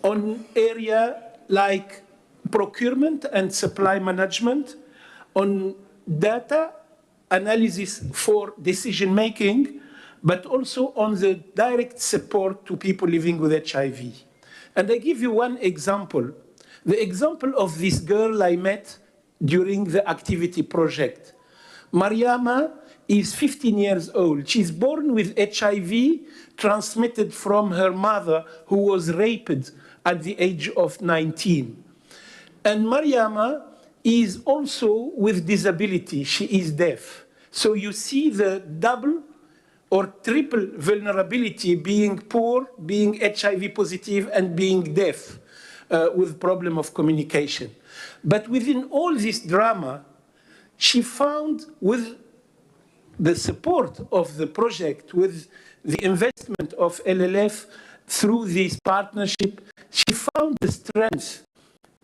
on area like procurement and supply management, on data analysis for decision making, but also on the direct support to people living with HIV. And I give you one example. The example of this girl I met during the activity project. Mariama is 15 years old. She's born with HIV transmitted from her mother, who was raped at the age of 19. And Mariama is also with disability. She is deaf. So you see the double or triple vulnerability, being poor, being HIV positive, and being deaf with problem of communication. But within all this drama, she found, with the support of the project, with the investment of LLF through this partnership, she found the strength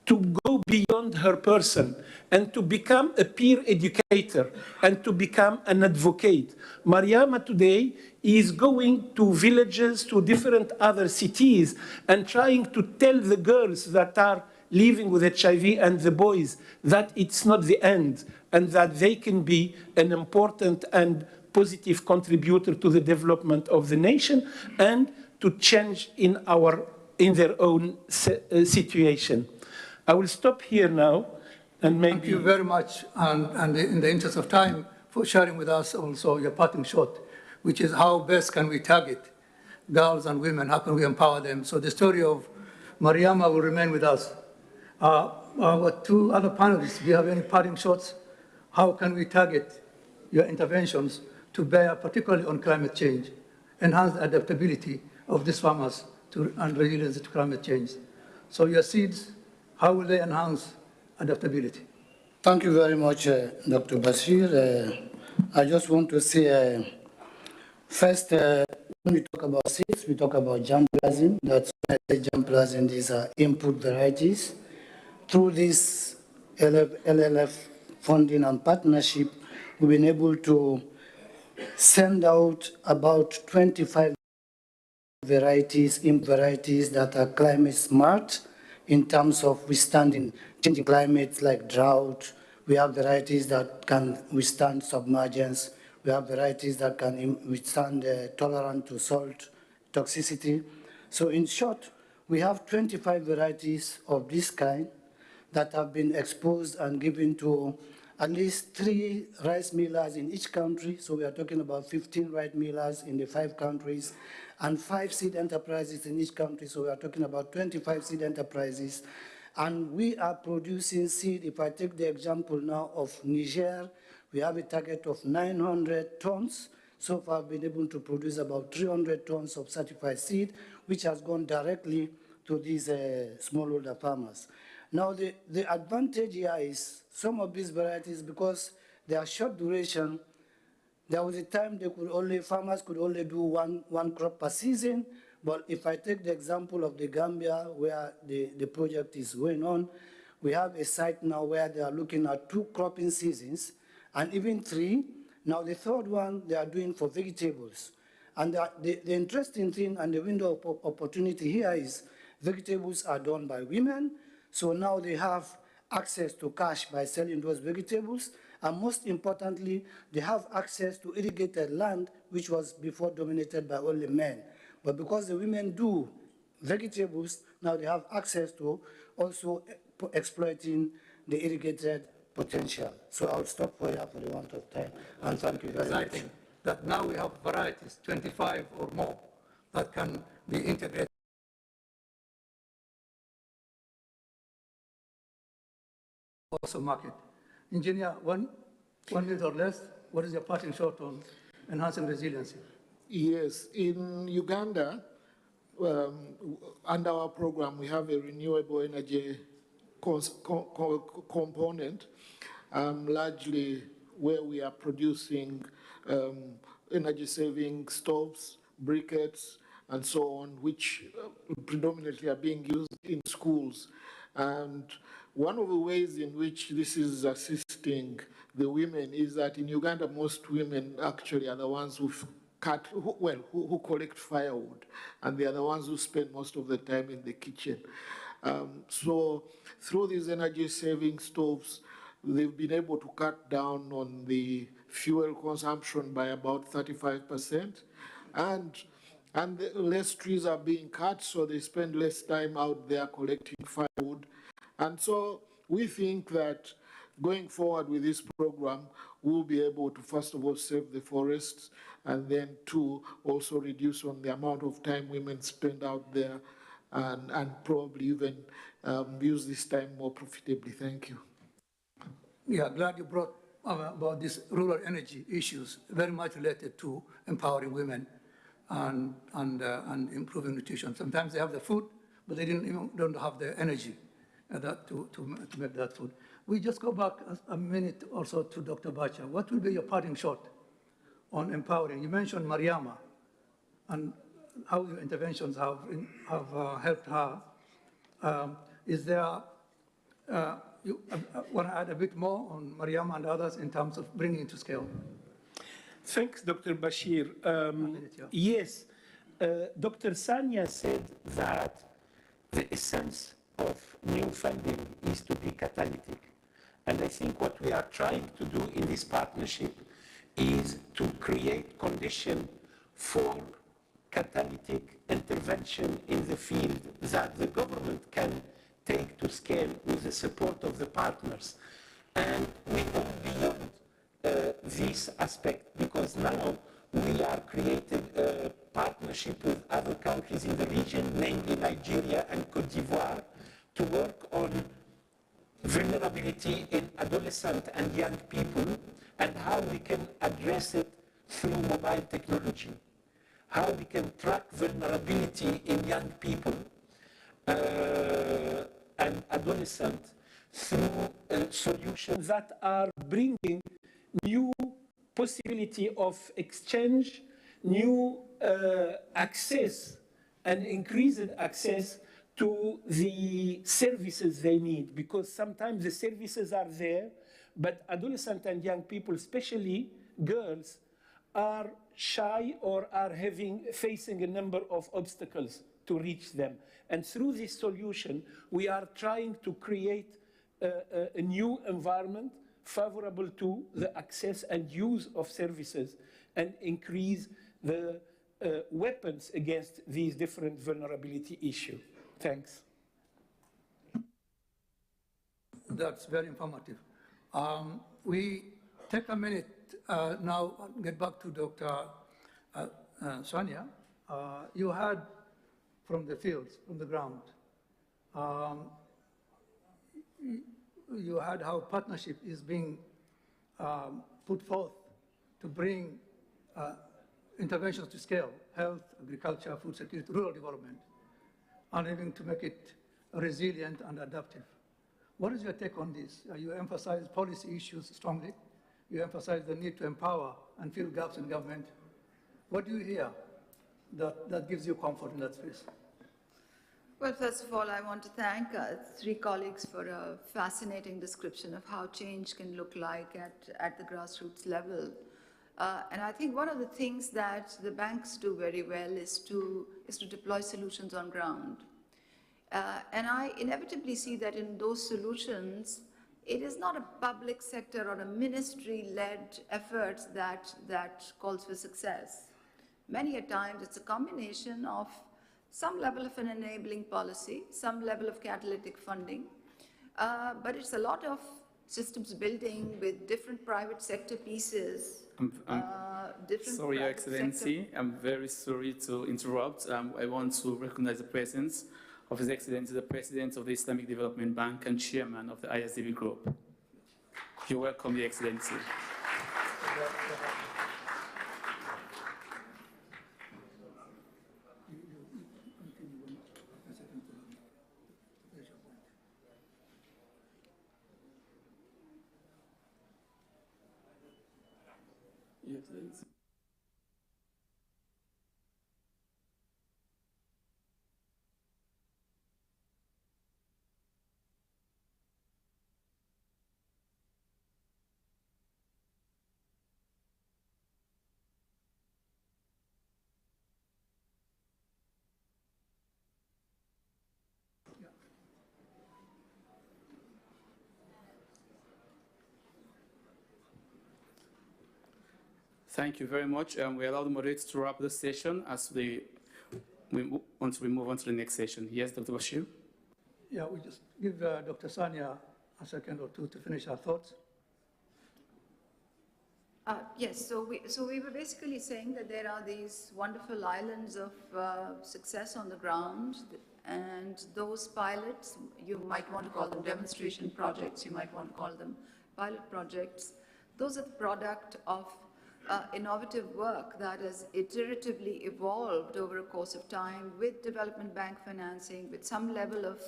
to go beyond her person and to become a peer educator and to become an advocate. Mariama today is going to villages, to different other cities, and trying to tell the girls that are living with HIV and the boys that it's not the end, and that they can be an important and positive contributor to the development of the nation and to change in their own situation. I will stop here now, and maybe... Thank you very much, and in the interest of time, for sharing with us also your parting shot, which is how best can we target girls and women, how can we empower them? So the story of Mariama will remain with us. Our two other panelists, do you have any parting shots? How can we target your interventions to bear, particularly on climate change, enhance the adaptability of these farmers and resilience to climate change? So your seeds, how will they enhance adaptability? Thank you very much, Dr. Bashir. I just want to say, first, when we talk about seeds, we talk about germplasm. That's why I say germplasm, these are input varieties. Through this LLF funding and partnership, we've been able to send out about 25 varieties that are climate smart in terms of withstanding changing climates like drought. We have varieties that can withstand submergence. We have varieties that can withstand tolerant to salt toxicity. So in short, we have 25 varieties of this kind that have been exposed and given to at least 3 rice millers in each country. So we are talking about 15 rice millers in the 5 countries and 5 seed enterprises in each country. So we are talking about 25 seed enterprises. And we are producing seed. If I take the example now of Niger, we have a target of 900 tons. So far, I've been able to produce about 300 tons of certified seed, which has gone directly to these smallholder farmers. Now, the advantage here is some of these varieties, because they are short duration, there was a time farmers could only do one crop per season. But if I take the example of the Gambia, where the project is going on, we have a site now where they are looking at 2 cropping seasons, and even 3. Now the 3rd one, they are doing for vegetables. And the interesting thing and the window of opportunity here is vegetables are done by women. So now they have access to cash by selling those vegetables. And most importantly, they have access to irrigated land, which was before dominated by only men. But because the women do vegetables, now they have access to also exploiting the irrigated potential. So I'll stop for here for the want of time. And thank you very much. That now we have varieties, 25 or more, that can be integrated. Also market. Engineer, one minute or less, what is your parting shot on enhancing resiliency? Yes, in Uganda, under our program, we have a renewable energy component, largely where we are producing energy-saving stoves, briquettes, and so on, which predominantly are being used in schools. And one of the ways in which this is assisting the women is that in Uganda, most women actually are the ones who who collect firewood, and they are the ones who spend most of the time in the kitchen. So through these energy-saving stoves, they've been able to cut down on the fuel consumption by about 35%, and less trees are being cut, so they spend less time out there collecting firewood. And so we think that going forward with this program, we'll be able to, first of all, save the forests, and then two, also reduce on the amount of time women spend out there, and probably even use this time more profitably. Thank you. Yeah, glad you brought about these rural energy issues, very much related to empowering women and improving nutrition. Sometimes they have the food, but they don't have the energy to make that food. We just go back a minute or so to Dr. Bacha. What will be your parting shot on empowering? You mentioned Mariama and how your interventions have helped her. Is there, you want to add a bit more on Mariama and others in terms of bringing it to scale? Thanks, Dr. Bashir. Yeah. Yes, Dr. Sanya said that the essence of new funding is to be catalytic. And I think what we are trying to do in this partnership is to create conditions for catalytic intervention in the field that the government can take to scale with the support of the partners. And we go beyond this aspect, because now we are creating a partnership with other countries in the region, namely Nigeria and Cote d'Ivoire, to work on vulnerability in adolescent and young people and how we can address it through mobile technology, how we can track vulnerability in young people and adolescents through solutions that are bringing new possibility of exchange, new access and increased access to the services they need, because sometimes the services are there, but adolescent and young people, especially girls, are shy or are facing a number of obstacles to reach them. And through this solution, we are trying to create a new environment favorable to the access and use of services and increase the weapons against these different vulnerability issues. Thanks. That's very informative. We take a minute now and get back to Dr. Sonia. You heard from the fields, from the ground. You heard how partnership is being put forth to bring interventions to scale: health, agriculture, food security, rural development, and even to make it resilient and adaptive. What is your take on this? You emphasize policy issues strongly. You emphasize the need to empower and fill gaps in government. What do you hear that gives you comfort in that space? Well, first of all, I want to thank three colleagues for a fascinating description of how change can look like at the grassroots level. And I think one of the things that the banks do very well is to deploy solutions on ground. And I inevitably see that in those solutions, it is not a public sector or a ministry-led effort that calls for success. Many a times, it's a combination of some level of an enabling policy, some level of catalytic funding, but it's a lot of systems building with different private sector pieces. Sorry, Your Excellency, I'm very sorry to interrupt. I want to recognize the presence of His Excellency, the President of the Islamic Development Bank and Chairman of the ISDB Group. You're welcome, Your Excellency. Your Excellency. Thank you very much. We allow the moderator to wrap the session once we move on to the next session. Yes, Dr. Bashir? Yeah, we just give Dr. Sania a second or two to finish our thoughts. Yes, so we were basically saying that there are these wonderful islands of success on the ground, and those pilots, you might want to call them demonstration projects, you might want to call them pilot projects. Those are the product of innovative work that has iteratively evolved over a course of time with development bank financing, with some level of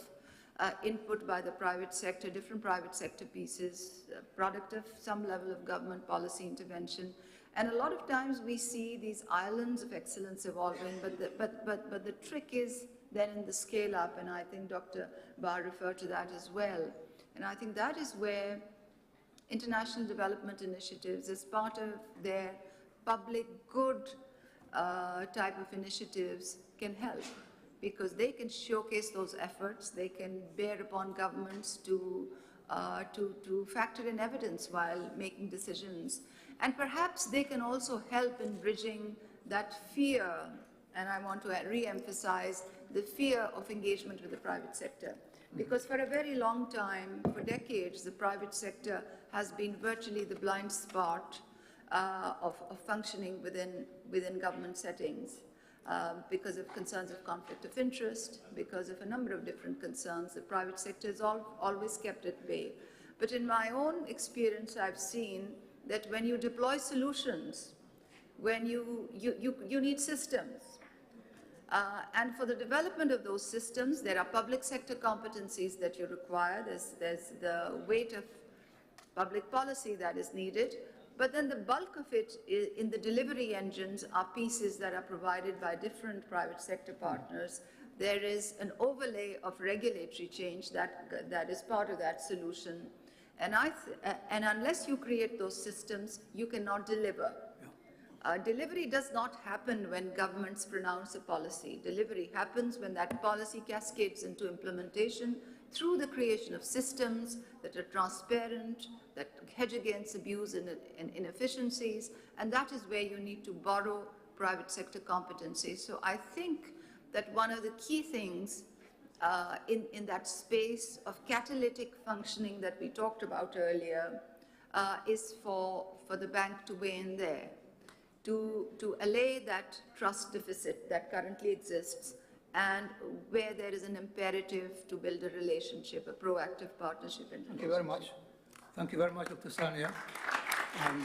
input by the private sector, different private sector pieces, product of some level of government policy intervention. And a lot of times we see these islands of excellence evolving, but the trick is then in the scale up, and I think Dr. Barr referred to that as well. And I think that is where international development initiatives, as part of their public good type of initiatives, can help, because they can showcase those efforts, they can bear upon governments to factor in evidence while making decisions. And perhaps they can also help in bridging that fear, and I want to re-emphasize the fear of engagement with the private sector. Because for a very long time, for decades, the private sector has been virtually the blind spot of functioning within government settings. Because of concerns of conflict of interest, because of a number of different concerns, the private sector is always kept at bay. But in my own experience, I've seen that when you deploy solutions, when you need systems, and for the development of those systems, there are public sector competencies that you require. There's the weight of public policy that is needed. But then the bulk of it in the delivery engines are pieces that are provided by different private sector partners. There is an overlay of regulatory change that is part of that solution. And unless you create those systems, you cannot deliver. Delivery does not happen when governments pronounce a policy. Delivery happens when that policy cascades into implementation through the creation of systems that are transparent, that hedge against abuse and inefficiencies, and that is where you need to borrow private sector competencies. So I think that one of the key things in that space of catalytic functioning that we talked about earlier is for the bank to weigh in there, to allay that trust deficit that currently exists, and where there is an imperative to build a relationship, a proactive partnership. Thank you very much. Thank you very much, Dr. Sania. And,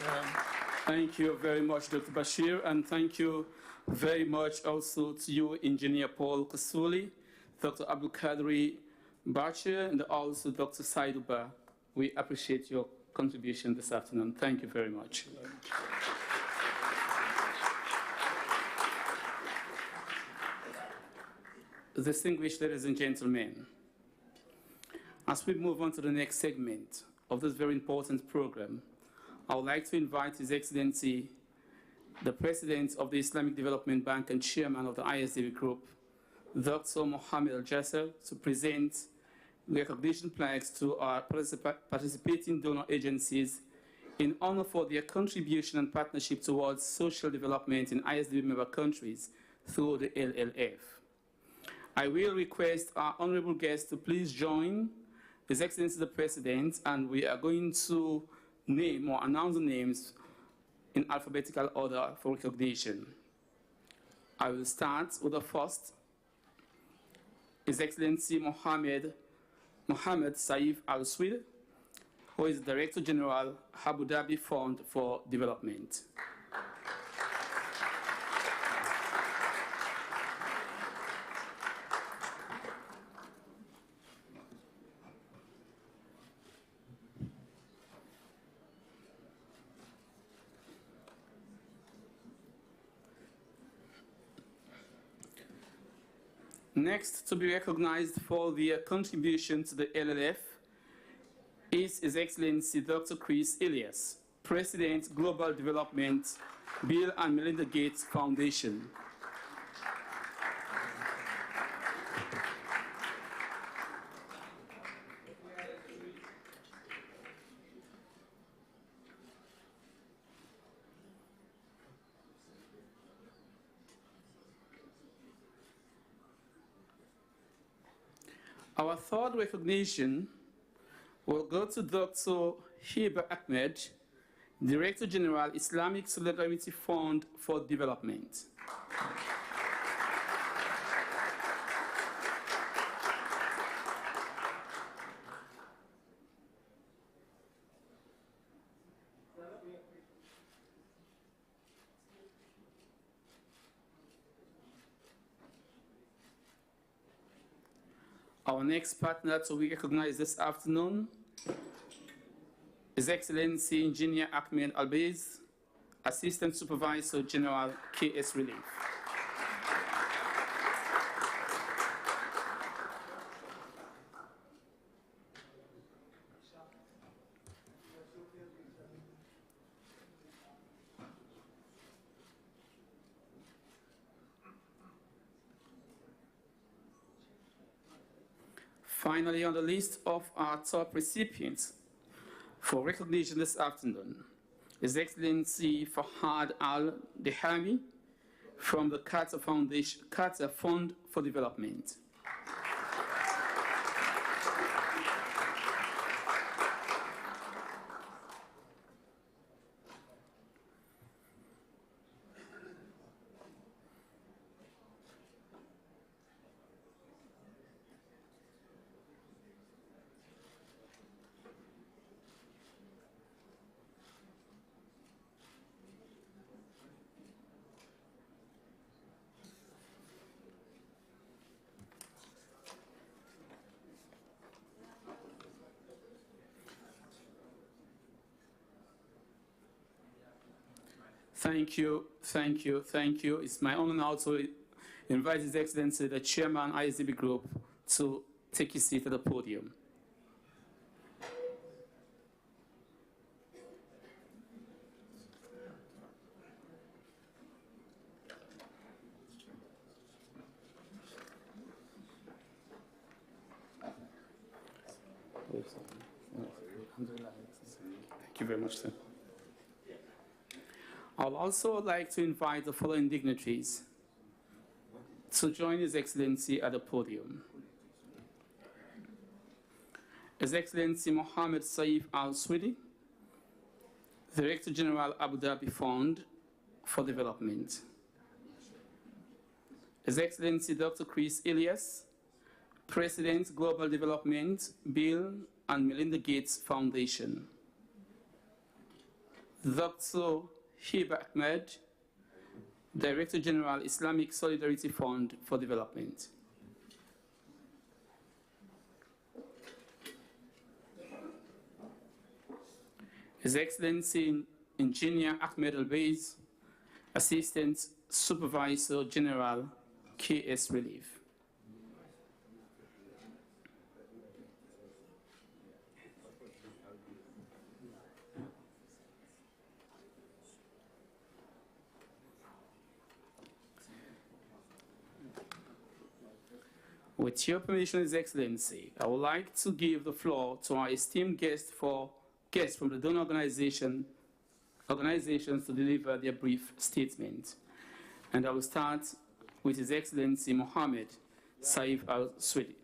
thank you very much, Dr. Bashir, and thank you very much also to you, Engineer Paul Kasuli, Dr. Abdul Qadri Bashir, and also Dr. Saiduba. We appreciate your contribution this afternoon. Thank you very much. Distinguished ladies and gentlemen, as we move on to the next segment of this very important program, I would like to invite His Excellency, the President of the Islamic Development Bank and Chairman of the ISDB Group, Dr. Mohammed Al-Jasser, to present recognition plaques to our participating donor agencies in honor for their contribution and partnership towards social development in ISDB member countries through the LLF. I will request our honorable guests to please join His Excellency the President, and we are going to name or announce the names in alphabetical order for recognition. I will start with the first, His Excellency Mohammed Saif Al-Swid, who is Director General, Abu Dhabi Fund for Development. Next to be recognized for their contribution to the LLF is His Excellency Dr. Chris Elias, President, Global Development, Bill and Melinda Gates Foundation. Our third recognition will go to Dr. Hiba Ahmed, Director General, Islamic Solidarity Fund for Development. Our next partner to be recognized this afternoon His Excellency Engineer Ahmed Albiz, Assistant Supervisor General, KS Relief. Finally, on the list of our top recipients for recognition this afternoon, His Excellency Fahad Al-Dehami from the Qatar Foundation, Qatar Fund for Development. Thank you, thank you, thank you. It's my honor now to invite His Excellency, the Chairman, ISDB Group, to take his seat at the podium. Thank you very much, sir. I'd also like to invite the following dignitaries to join His Excellency at the podium. His Excellency Mohammed Saif Al-Swidi, Director General, Abu Dhabi Fund for Development. His Excellency Dr. Chris Elias, President, Global Development, Bill and Melinda Gates Foundation. Dr. Hiba Ahmed, Director General, Islamic Solidarity Fund for Development. His Excellency Engineer Ahmed Albiz, Assistant Supervisor General, KS Relief. With your permission, His Excellency, I would like to give the floor to our esteemed guests from the donor organizations to deliver their brief statement. And I will start with His Excellency Mohammed Saif Al-Swidi,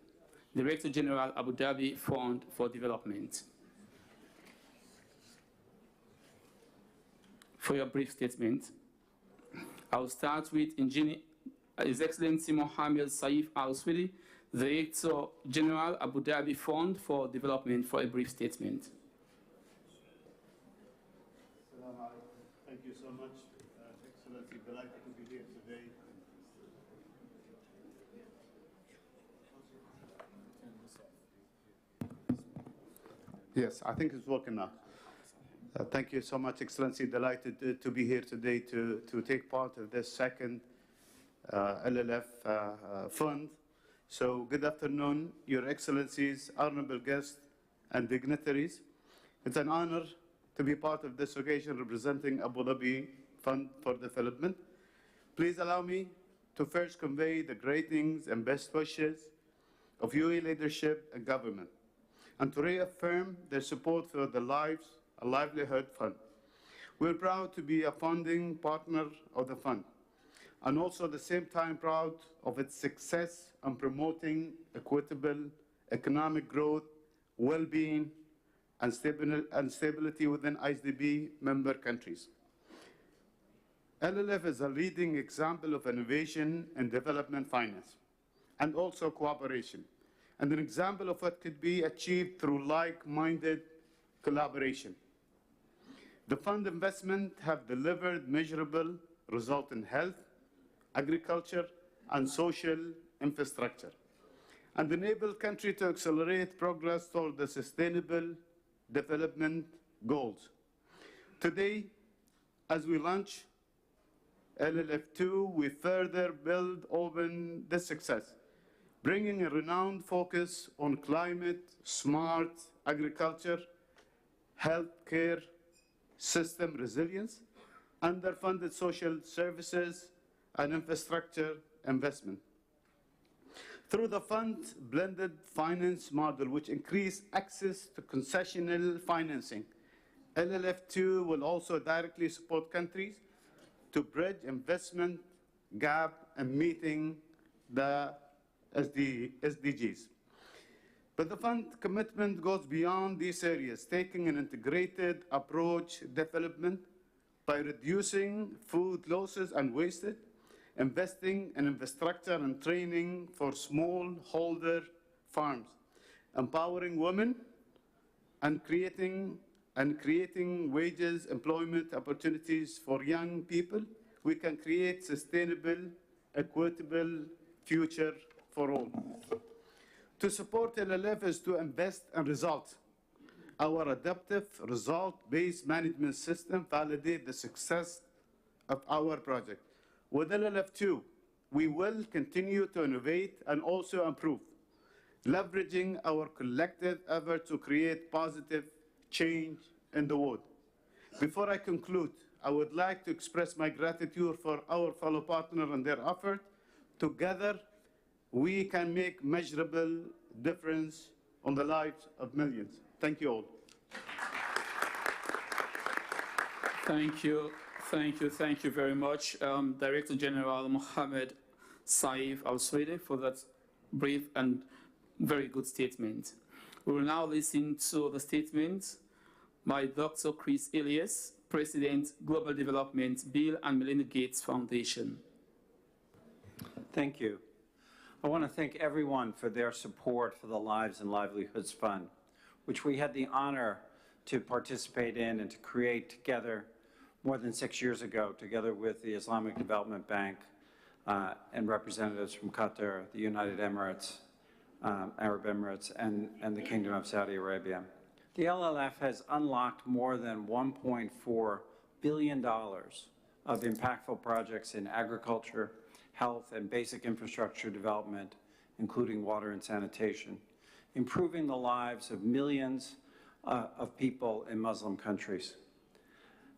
Director General, Abu Dhabi Fund for Development. For your brief statement, I will start with His Excellency Mohammed Saif Al-Swidi, Director General, Abu Dhabi Fund for Development, for a brief statement. Thank you so much, Excellency. Delighted to be here today. Yes, I think it's working now. Thank you so much, Excellency. Delighted to be here today to take part of this second LLF fund. So good afternoon, Your Excellencies, honorable guests, and dignitaries. It's an honor to be part of this occasion representing Abu Dhabi Fund for Development. Please allow me to first convey the greetings and best wishes of UAE leadership and government, and to reaffirm their support for the Livelihood Fund. We're proud to be a funding partner of the fund, and also at the same time proud of its success in promoting equitable economic growth, well-being, and stability within ISDB member countries. LLF is a leading example of innovation in development finance and also cooperation, and an example of what could be achieved through like-minded collaboration. The fund investment have delivered measurable results in health, agriculture, and social infrastructure, and enable countries to accelerate progress toward the sustainable development goals. Today, as we launch LLF2, we further build on this success, bringing a renowned focus on climate, smart agriculture, healthcare, system resilience, underfunded social services, and infrastructure investment. Through the fund's blended finance model, which increased access to concessional financing, LLF2 will also directly support countries to bridge investment gap and meeting the SDGs. But the fund commitment goes beyond these areas, taking an integrated approach development by reducing food losses and wastage, investing in infrastructure and training for smallholder farms, empowering women, and creating wages, employment opportunities for young people. We can create sustainable, equitable future for all. To support LLF is to invest in results. Our adaptive, result-based management system validates the success of our project. With LLF2, we will continue to innovate and also improve, leveraging our collective effort to create positive change in the world. Before I conclude, I would like to express my gratitude for our fellow partners and their effort. Together, we can make measurable difference on the lives of millions. Thank you all. Thank you very much, Director General Mohammed Saif Al-Swede, for that brief and very good statement. We will now listen to the statement by Dr. Chris Elias, President, Global Development, Bill and Melinda Gates Foundation. Thank you. I want to thank everyone for their support for the Lives and Livelihoods Fund, which we had the honor to participate in and to create together more than 6 years ago, together with the Islamic Development Bank and representatives from Qatar, the United Emirates, Arab Emirates, and the Kingdom of Saudi Arabia. The LLF has unlocked more than $1.4 billion of impactful projects in agriculture, health, and basic infrastructure development, including water and sanitation, improving the lives of millions of people in Muslim countries.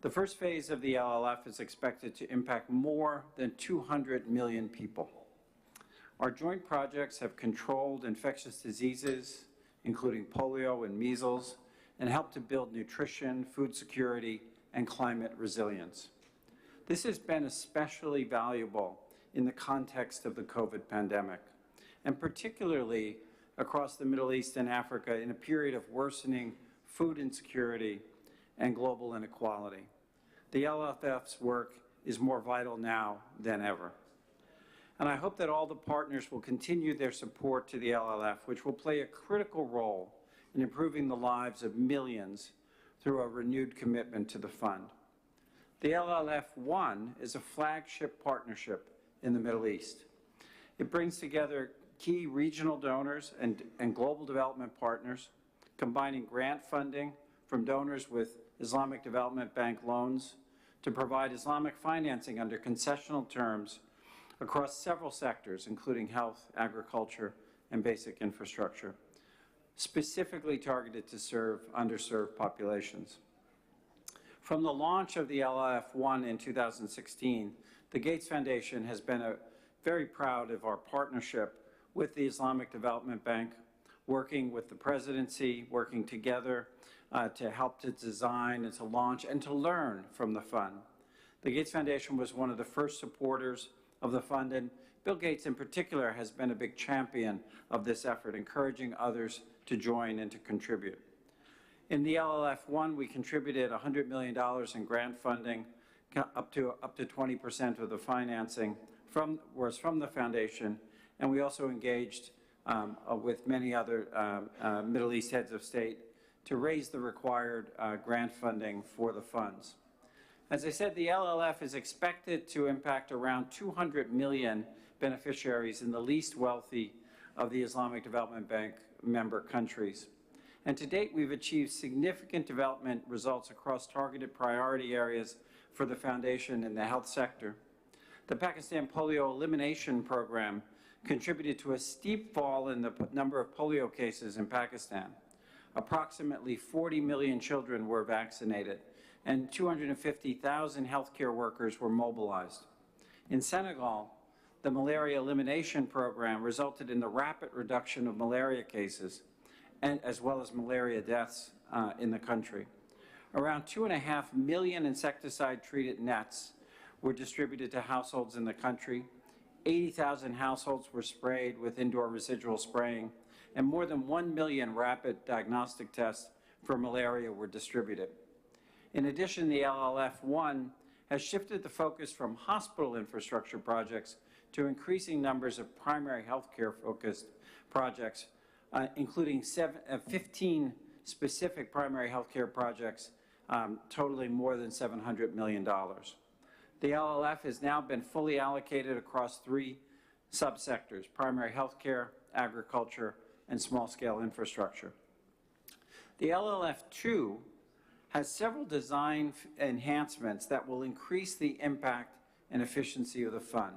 The first phase of the LLF is expected to impact more than 200 million people. Our joint projects have controlled infectious diseases, including polio and measles, and helped to build nutrition, food security, and climate resilience. This has been especially valuable in the context of the COVID pandemic, and particularly across the Middle East and Africa in a period of worsening food insecurity and global inequality. The LLF's work is more vital now than ever. And I hope that all the partners will continue their support to the LLF, which will play a critical role in improving the lives of millions through a renewed commitment to the fund. The LLF1 is a flagship partnership in the Middle East. It brings together key regional donors and global development partners, combining grant funding from donors with Islamic Development Bank loans to provide Islamic financing under concessional terms across several sectors, including health, agriculture, and basic infrastructure, specifically targeted to serve underserved populations. From the launch of the LLF1 in 2016, the Gates Foundation has been very proud of our partnership with the Islamic Development Bank, working with the presidency, working together to help to design and to launch and to learn from the fund. The Gates Foundation was one of the first supporters of the fund, and Bill Gates, in particular, has been a big champion of this effort, encouraging others to join and to contribute. In the LLF1, we contributed $100 million in grant funding, up to 20% of the financing was from the foundation, and we also engaged with many other Middle East heads of state to raise the required grant funding for the funds. As I said, the LLF is expected to impact around 200 million beneficiaries in the least wealthy of the Islamic Development Bank member countries. And to date, we've achieved significant development results across targeted priority areas for the foundation in the health sector. The Pakistan Polio Elimination Program contributed to a steep fall in the number of polio cases in Pakistan. Approximately 40 million children were vaccinated, and 250,000 healthcare workers were mobilized. In Senegal, the Malaria Elimination Program resulted in the rapid reduction of malaria cases, and as well as malaria deaths in the country. Around 2.5 million insecticide-treated nets were distributed to households in the country. 80,000 households were sprayed with indoor residual spraying, and more than 1 million rapid diagnostic tests for malaria were distributed. In addition, the LLF1 has shifted the focus from hospital infrastructure projects to increasing numbers of primary healthcare-focused projects, including 15 specific primary healthcare projects totaling more than $700 million. The LLF has now been fully allocated across 3 subsectors: primary healthcare, agriculture, and small-scale infrastructure. The LLF2 has several design enhancements that will increase the impact and efficiency of the fund,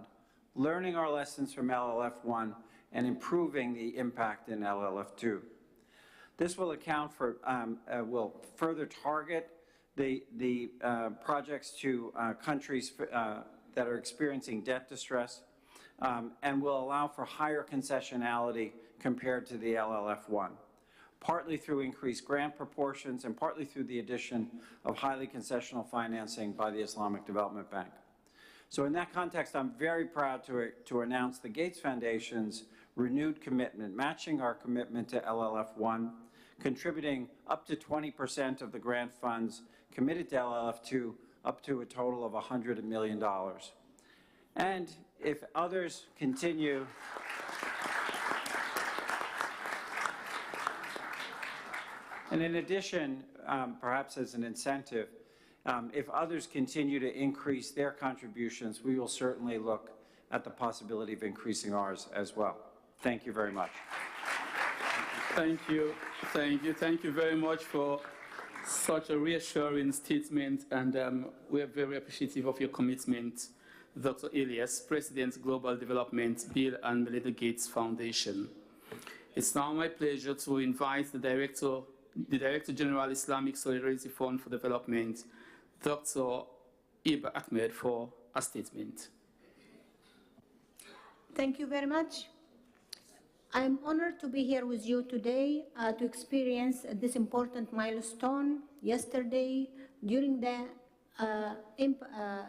learning our lessons from LLF1 and improving the impact in LLF2. This will account for, will further target the projects to countries that are experiencing debt distress, and will allow for higher concessionality compared to the LLF1, partly through increased grant proportions and partly through the addition of highly concessional financing by the Islamic Development Bank. So in that context, I'm very proud to announce the Gates Foundation's renewed commitment, matching our commitment to LLF1, contributing up to 20% of the grant funds committed to LLF2, up to a total of $100 million. And if others continue, and in addition, perhaps as an incentive, if others continue to increase their contributions, we will certainly look at the possibility of increasing ours as well. Thank you very much. Thank you. Thank you. Thank you very much for such a reassuring statement, and we are very appreciative of your commitment, Dr. Elias, President, Global Development, Bill and Melinda Gates Foundation. It's now my pleasure to invite the Director General, Islamic Solidarity Fund for Development, Dr. Iba Ahmed, for a statement. Thank you very much. I'm honored to be here with you today to experience this important milestone. Yesterday, during the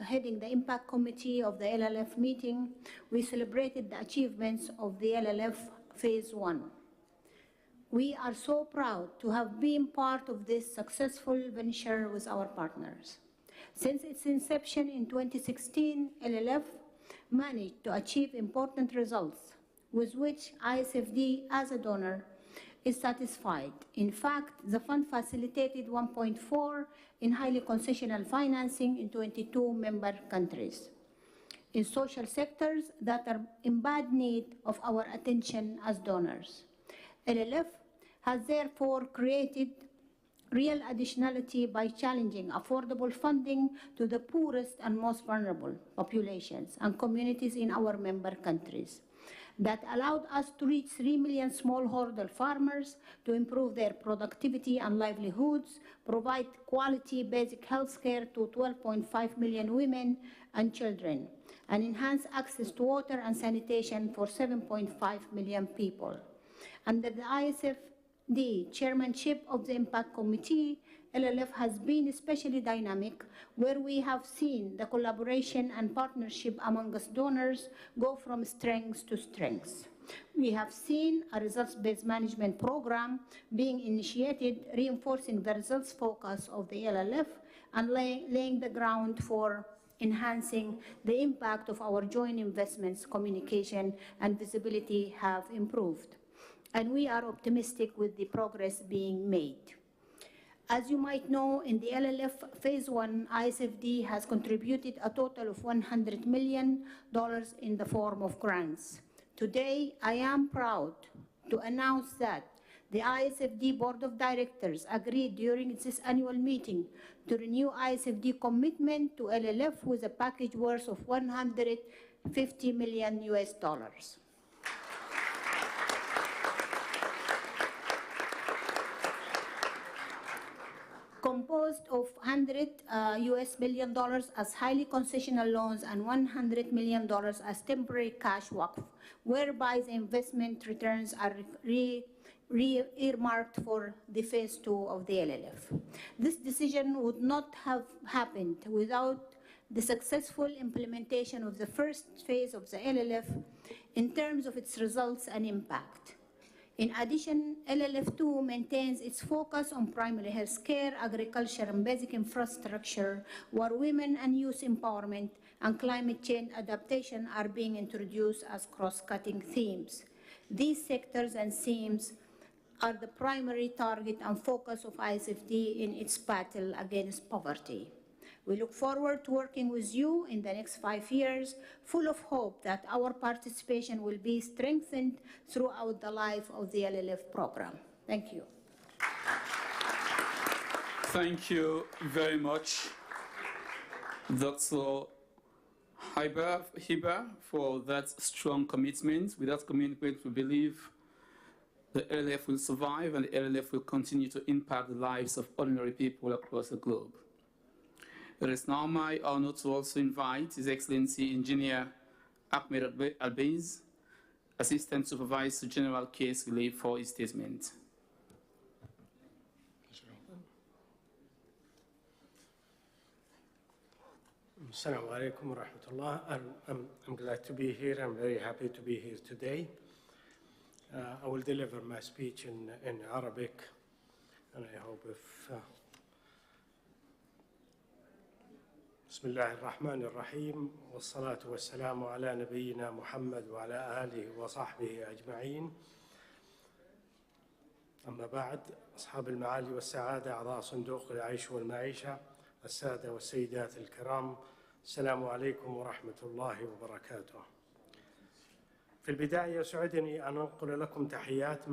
heading the Impact Committee of the LLF meeting, we celebrated the achievements of the LLF Phase 1. We are so proud to have been part of this successful venture with our partners. Since its inception in 2016, LLF managed to achieve important results with which ISFD as a donor is satisfied. In fact, the fund facilitated 1.4 in highly concessional financing in 22 member countries in social sectors that are in bad need of our attention as donors. LLF has therefore created real additionality by challenging affordable funding to the poorest and most vulnerable populations and communities in our member countries. That allowed us to reach 3 million smallholder farmers to improve their productivity and livelihoods, provide quality basic health care to 12.5 million women and children, and enhance access to water and sanitation for 7.5 million people. Under the ISF the chairmanship of the Impact Committee, LLF has been especially dynamic, where we have seen the collaboration and partnership among us donors go from strengths to strengths. We have seen a results-based management program being initiated, reinforcing the results focus of the LLF and laying the ground for enhancing the impact of our joint investments. Communication and visibility have improved, and we are optimistic with the progress being made. As you might know, in the LLF Phase 1, ISFD has contributed a total of $100 million in the form of grants. Today, I am proud to announce that the ISFD Board of Directors agreed during its annual meeting to renew ISFD commitment to LLF with a package worth of $150 million US. Composed of $100 million as highly concessional loans and $100 million as temporary cash waqf, whereby the investment returns are earmarked for the Phase 2 of the LLF. This decision would not have happened without the successful implementation of the first phase of the LLF in terms of its results and impact. In addition, LLF2 maintains its focus on primary health care, agriculture, and basic infrastructure, where women and youth empowerment and climate change adaptation are being introduced as cross-cutting themes. These sectors and themes are the primary target and focus of ISFD in its battle against poverty. We look forward to working with you in the next 5 years, full of hope that our participation will be strengthened throughout the life of the LLF program. Thank you. Thank you very much, Dr. Hiba, for that strong commitment. With that commitment, we believe the LLF will survive and the LLF will continue to impact the lives of ordinary people across the globe. It is now my honor to also invite His Excellency Engineer Ahmed Albeiz, Assistant Supervisor General Case Relief, for his statement. Assalamu alaikum wa rahmatullah. I'm glad to be here. I'm very happy to be here today. I will deliver my speech in Arabic, and I hope if بسم الله الرحمن الرحيم والصلاة والسلام على نبينا محمد وعلى آله وصحبه أجمعين. أما بعد، أصحاب المعالي والسعادة، أعضاء صندوق العيش والمعيشة، السادة والسيدات الكرام، السلام عليكم ورحمة الله وبركاته. في البداية يسعدني أن أنقل لكم تحيات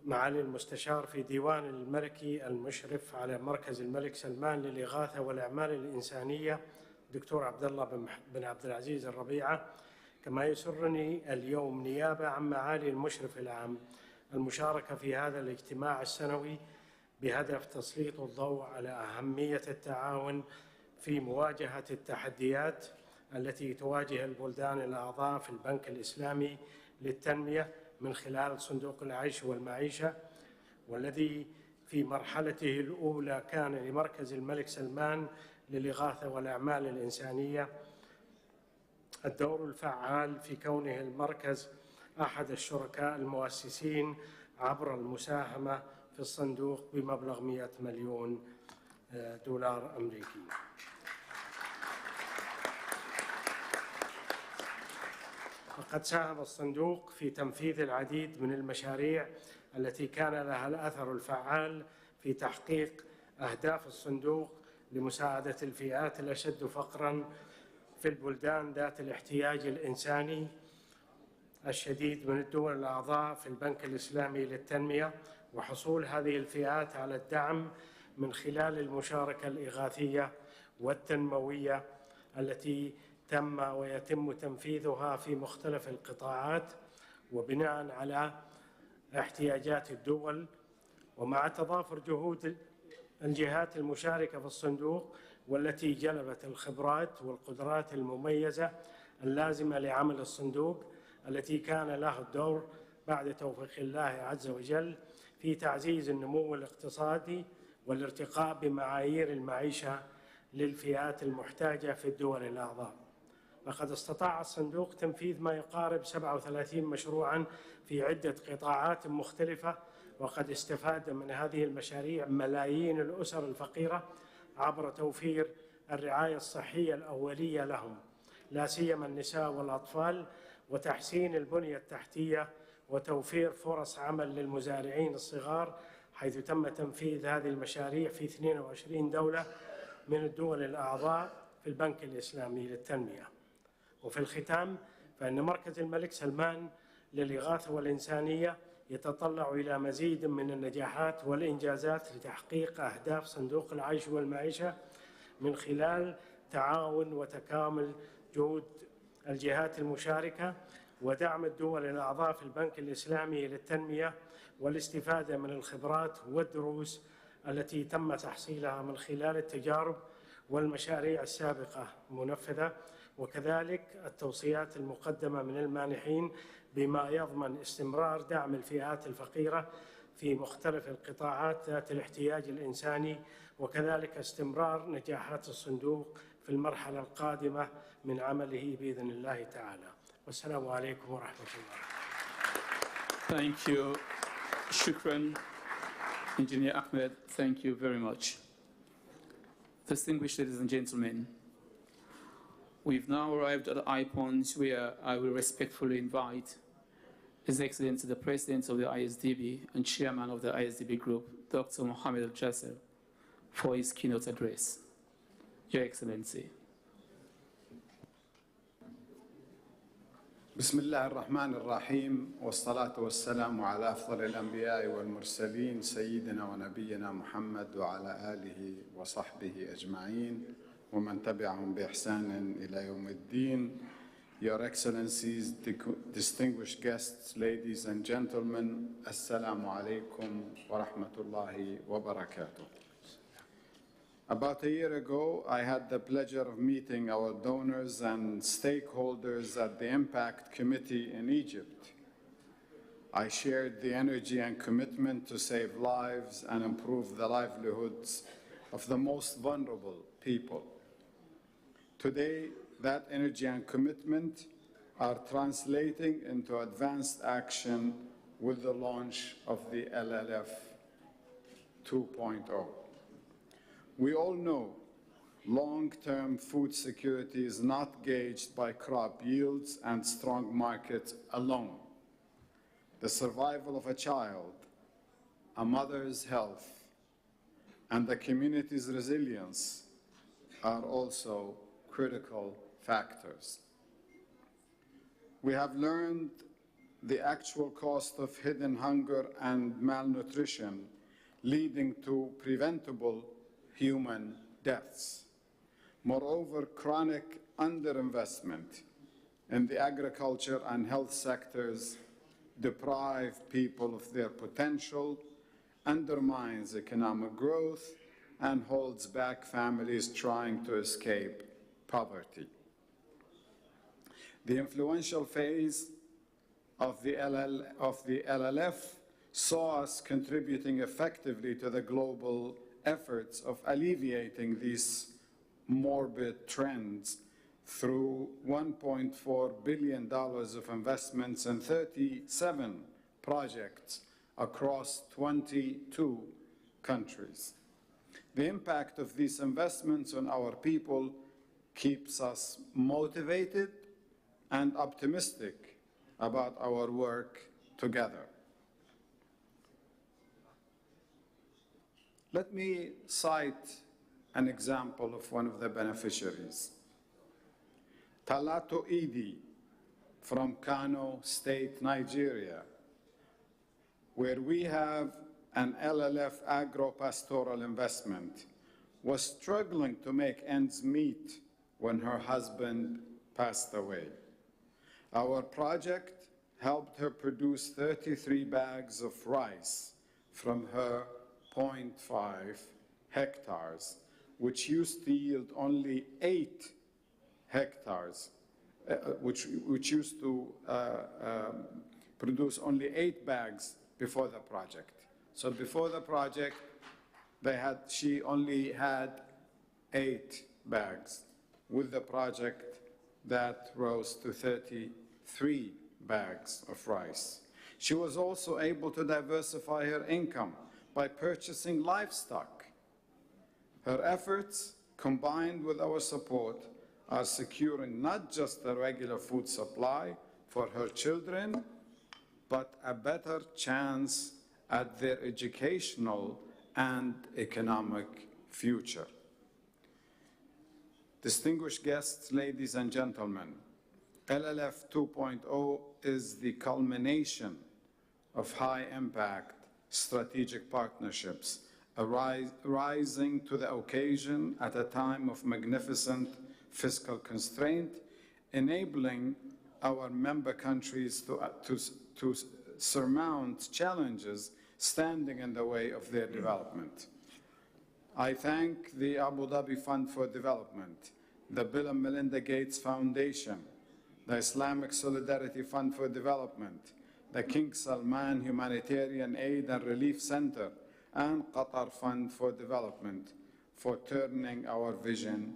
معالي المستشار في ديوان الملكي المشرف على مركز الملك سلمان للإغاثة والأعمال الإنسانية دكتور عبد الله بن عبد العزيز الربيعة. كما يسرني اليوم نيابة عن معالي المشرف العام المشاركة في هذا الاجتماع السنوي بهدف تسليط الضوء على أهمية التعاون في مواجهة التحديات التي تواجه البلدان الأعضاء في البنك الإسلامي للتنمية من خلال صندوق العيش والمعيشة، والذي في مرحلته الأولى كان لمركز الملك سلمان للإغاثة والأعمال الإنسانية الدور الفعال في كونه المركز أحد الشركاء المؤسسين عبر المساهمة في الصندوق بمبلغ 100 مليون دولار أمريكي. وقد ساهم الصندوق في تنفيذ العديد من المشاريع التي كان لها الأثر الفعال في تحقيق أهداف الصندوق لمساعدة الفئات الأشد فقراً في البلدان ذات الاحتياج الإنساني الشديد من الدول الأعضاء في البنك الإسلامي للتنمية، وحصول هذه الفئات على الدعم من خلال المشاركة الإغاثية والتنموية التي تم ويتم تنفيذها في مختلف القطاعات وبناء على احتياجات الدول، ومع تضافر جهود الجهات المشاركة في الصندوق والتي جلبت الخبرات والقدرات المميزة اللازمة لعمل الصندوق، التي كان له دور بعد توفيق الله عز وجل في تعزيز النمو الاقتصادي والارتقاء بمعايير المعيشة للفئات المحتاجة في الدول الأعضاء. لقد استطاع الصندوق تنفيذ ما يقارب 37 مشروعاً في عدة قطاعات مختلفة، وقد استفاد من هذه المشاريع ملايين الأسر الفقيرة عبر توفير الرعاية الصحية الأولية لهم، لا سيما النساء والأطفال، وتحسين البنية التحتية وتوفير فرص عمل للمزارعين الصغار، حيث تم تنفيذ هذه المشاريع في 22 دولة من الدول الأعضاء في البنك الإسلامي للتنمية. وفي الختام، فإن مركز الملك سلمان للإغاثة والإنسانية يتطلع إلى مزيد من النجاحات والإنجازات لتحقيق أهداف صندوق العيش والمعيشة من خلال تعاون وتكامل جهود الجهات المشاركة ودعم الدول الأعضاء في البنك الإسلامي للتنمية، والاستفادة من الخبرات والدروس التي تم تحصيلها من خلال التجارب والمشاريع السابقة المنفذة، وكذلك التوصيات المقدمة من المانحين بما يضمن استمرار دعم الفئات الفقيرة في مختلف القطاعات ذات الاحتياج الإنساني، وكذلك استمرار نجاحات الصندوق في المرحلة القادمة من عمله بإذن الله تعالى. والسلام عليكم ورحمة الله. Thank you. Shukran, Engineer Ahmed. Thank you very much. Distinguished ladies and gentlemen, we've now arrived at the high point where I will respectfully invite His Excellency the President of the ISDB and Chairman of the ISDB Group, Dr. Mohamed Al-Jasser, for his keynote address. Your Excellency. بسم الله الرحمن الرحيم والصلاة والسلام على أفضل الأنبياء والمرسلين سيدنا ونبينا محمد وعلى آله وصحبه أجمعين ومن تبعهم بإحسان إلى يوم الدين. Your Excellencies, distinguished guests, ladies and gentlemen, Assalamu alaikum wa rahmatullahi wa barakatuh. About a year ago, I had the pleasure of meeting our donors and stakeholders at the Impact Committee in Egypt. I shared the energy and commitment to save lives and improve the livelihoods of the most vulnerable people. Today, that energy and commitment are translating into advanced action with the launch of the LLF 2.0. We all know long-term food security is not gauged by crop yields and strong markets alone. The survival of a child, a mother's health, and the community's resilience are also critical factors. We have learned the actual cost of hidden hunger and malnutrition, leading to preventable human deaths. Moreover, chronic underinvestment in the agriculture and health sectors deprive people of their potential, undermines economic growth, and holds back families trying to escape poverty. The influential phase of the LLF saw us contributing effectively to the global efforts of alleviating these morbid trends through $1.4 billion of investments in 37 projects across 22 countries. The impact of these investments on our people keeps us motivated and optimistic about our work together. Let me cite an example of one of the beneficiaries. Talato Idi from Kano State, Nigeria, where we have an LLF agro-pastoral investment, was struggling to make ends meet when her husband passed away. Our project helped her produce 33 bags of rice from her 0.5 hectares, which used to yield only 8 hectares, which used to produced only 8 bags before the project. So before the project, she only had 8 bags. With the project, that rose to 33 bags of rice. She was also able to diversify her income by purchasing livestock. Her efforts, combined with our support, are securing not just a regular food supply for her children, but a better chance at their educational and economic future. Distinguished guests, ladies and gentlemen, LLF 2.0 is the culmination of high-impact strategic partnerships rising to the occasion at a time of magnificent fiscal constraint, enabling our member countries to surmount challenges standing in the way of their development. I thank the Abu Dhabi Fund for Development, the Bill and Melinda Gates Foundation, the Islamic Solidarity Fund for Development, the King Salman Humanitarian Aid and Relief Center, and Qatar Fund for Development for turning our vision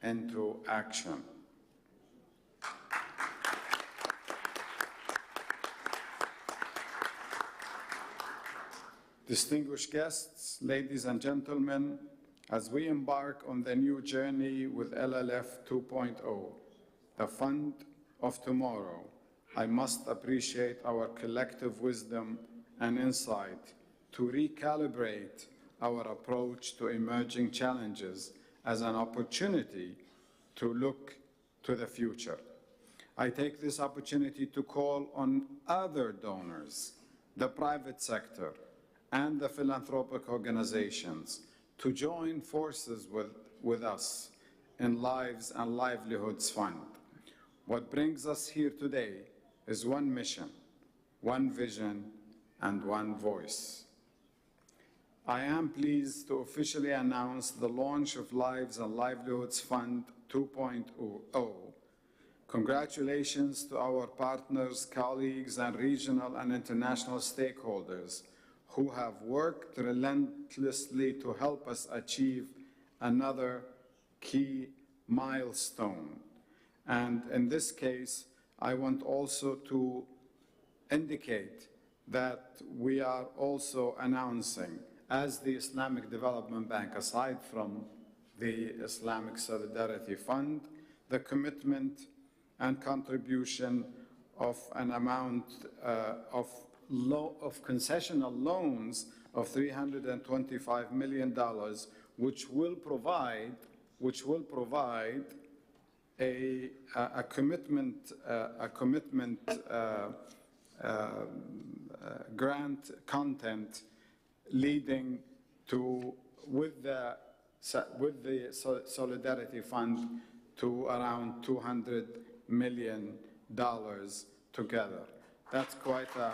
into action. Distinguished guests, ladies and gentlemen, as we embark on the new journey with LLF 2.0, the fund of tomorrow, I must appreciate our collective wisdom and insight to recalibrate our approach to emerging challenges as an opportunity to look to the future. I take this opportunity to call on other donors, the private sector, and the philanthropic organizations to join forces with us in Lives and Livelihoods Fund. What brings us here today is one mission, one vision, and one voice. I am pleased to officially announce the launch of Lives and Livelihoods Fund 2.0. Congratulations to our partners, colleagues, and regional and international stakeholders who have worked relentlessly to help us achieve another key milestone. And in this case, I want also to indicate that we are also announcing, as the Islamic Development Bank, aside from the Islamic Solidarity Fund, the commitment and contribution of an amount of concessional loans of $325 million, which will provide a commitment grant content leading to, with the Solidarity Fund, to around $200 million together. That's quite a...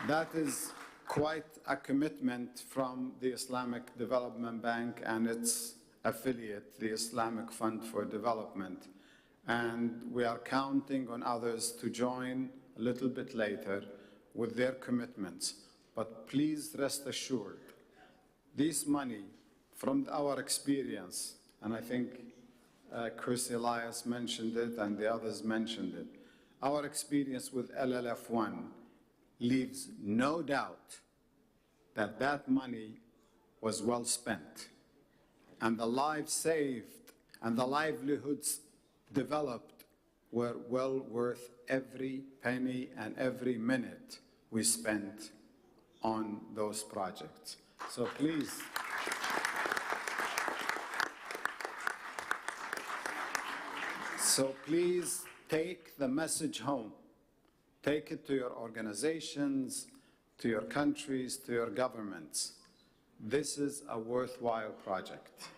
That is quite a commitment from the Islamic Development Bank and its affiliate, the Islamic Fund for Development. And we are counting on others to join a little bit later with their commitments. But please rest assured, this money, from our experience, and I think Chris Elias mentioned it and the others mentioned it, our experience with LLF1 leaves no doubt that that money was well spent, and the lives saved and the livelihoods developed were well worth every penny and every minute we spent on those projects. So please, take the message home. Take it to your organizations, to your countries, to your governments. This is a worthwhile project.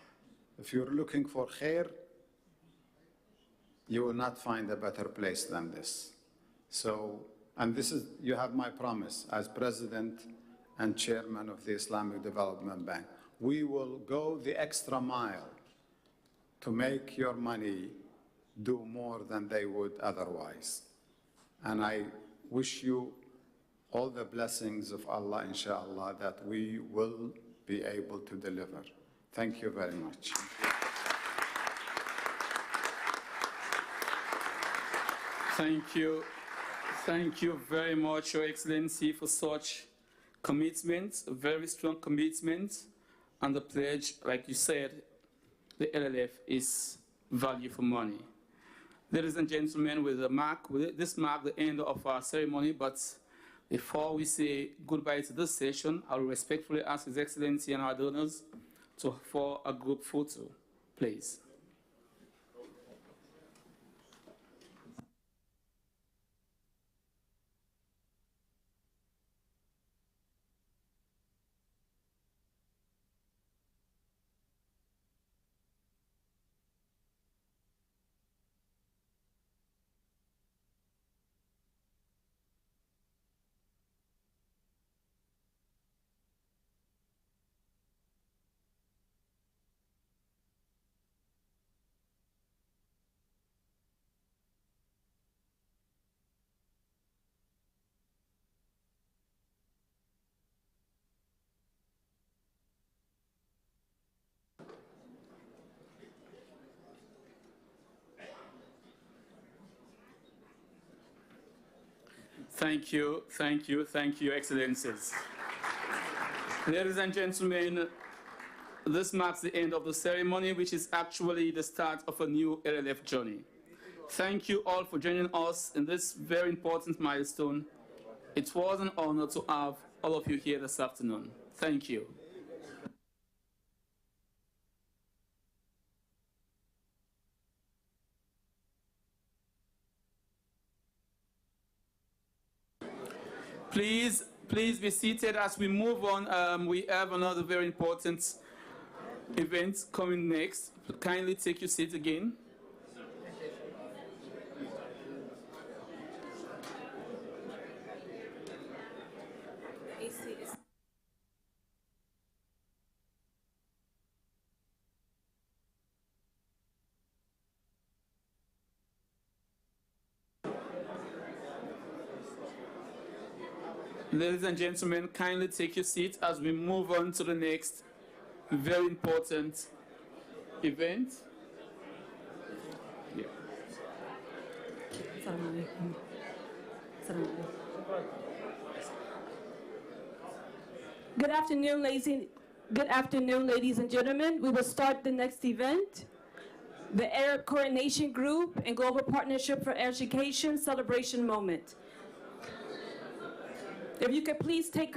If you're looking for khair, you will not find a better place than this. So, and this is, you have my promise as President and Chairman of the Islamic Development Bank. We will go the extra mile to make your money do more than they would otherwise. And I wish you all the blessings of Allah, inshallah, that we will be able to deliver. Thank you very much. Thank you. Thank you very much, Your Excellency, for such commitment, a very strong commitment, and the pledge, like you said, the LLF is value for money. Ladies and gentlemen, this marks the end of our ceremony, but before we say goodbye to this session, I will respectfully ask His Excellency and our donors for a group photo, please. Thank you, Your Excellencies. Ladies and gentlemen, this marks the end of the ceremony, which is actually the start of a new LLF journey. Thank you all for joining us in this very important milestone. It was an honor to have all of you here this afternoon. Thank you. Please be seated as we move on. We have another very important event coming next. Kindly take your seat again. Ladies and gentlemen, kindly take your seat as we move on to the next very important event. Yeah. Good afternoon, ladies and gentlemen. We will start the next event. The Arab Coordination Group and Global Partnership for Education Celebration Moment. If you could please take your